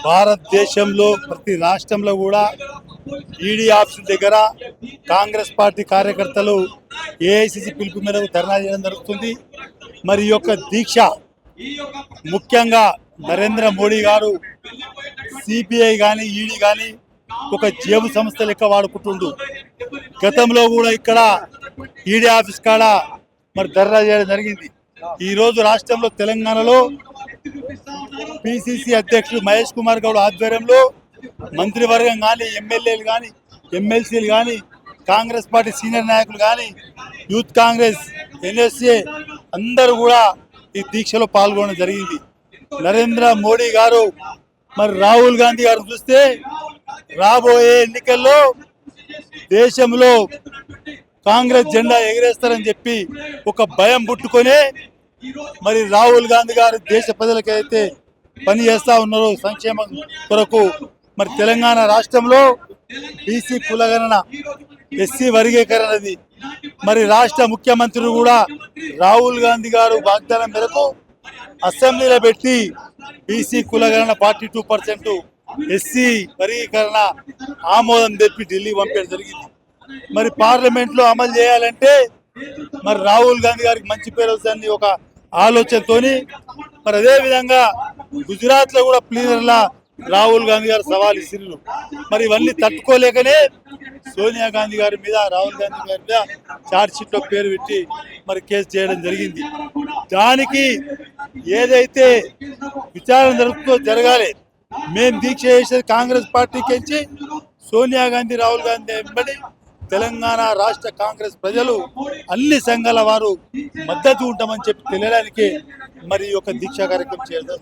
భారతదేశంలో ప్రతి రాష్ట్రంలో కూడా ఈడీ ఆఫీసుల దగ్గర కాంగ్రెస్ పార్టీ కార్యకర్తలు ఏఐసిసి పిలుపు మేరకు ధర్నా చేయడం జరుగుతుంది. మరి ఈ యొక్క దీక్ష ముఖ్యంగా నరేంద్ర మోడీ గారు సిబిఐ కానీ ఈడీ కానీ ఒక జేబు సంస్థ లెక్క వాడుకుంటుండు. గతంలో కూడా ఇక్కడ ఈడీ ఆఫీస్ కాడ మరి ధర్నా చేయడం జరిగింది. ఈరోజు రాష్ట్రంలో తెలంగాణలో పిసిసి అధ్యక్షుడు మహేష్ కుమార్ గౌడ్ ఆధ్వర్యంలో మంత్రివర్గం కానీ ఎమ్మెల్యేలు కానీ ఎమ్మెల్సీలు కానీ కాంగ్రెస్ పార్టీ సీనియర్ నాయకులు కానీ యూత్ కాంగ్రెస్ ఎన్ఎస్ఏ అందరూ కూడా ఈ దీక్షలో పాల్గొనడం జరిగింది. నరేంద్ర మోడీ గారు మరి రాహుల్ గాంధీ గారు చూస్తే రాబోయే ఎన్నికల్లో దేశంలో కాంగ్రెస్ జెండా ఎగిరేస్తారని చెప్పి ఒక భయం పుట్టుకొని మరి రాహుల్ గాంధీ గారు దేశ ప్రజలకైతే పని చేస్తా ఉన్నారో సంక్షేమం కొరకు మరి తెలంగాణ రాష్ట్రంలో బీసీ కులగణన ఎస్సీ వర్గీకరణది మరి రాష్ట్ర ముఖ్యమంత్రి కూడా రాహుల్ గాంధీ గారు వాగ్దానం మేరకు అసెంబ్లీలో పెట్టి బీసీ కులగణన 42% ఎస్సీ వర్గీకరణ ఆమోదం తెప్పి ఢిల్లీ పంపేయడం జరిగింది. మరి పార్లమెంట్ లో అమలు చేయాలంటే మరి రాహుల్ గాంధీ గారికి మంచి పేరు వస్తుందని ఒక ఆలోచనతోని మరి అదే విధంగా గుజరాత్ లో కూడా ప్లీనర్లా రాహుల్ గాంధీ గారు సవాల్ ఇసిరు. మరి ఇవన్నీ తట్టుకోలేకనే సోనియా గాంధీ గారి మీద రాహుల్ గాంధీ గారి మీద చార్జ్ షీట్ లో పేరు పెట్టి మరి కేసు చేయడం జరిగింది. దానికి ఏదైతే విచారణ జరుగుతుందో జరగాలి. మేము దీక్ష చేసేది కాంగ్రెస్ పార్టీకి సోనియా గాంధీ రాహుల్ గాంధీ వెంబడి తెలంగాణ రాష్ట్ర కాంగ్రెస్ ప్రజలు అన్ని సంఘాల వారు మద్దతు ఉంటామని చెప్పి తెలియడానికి మరి ఒక దీక్షా కార్యక్రమం చేద్దాం.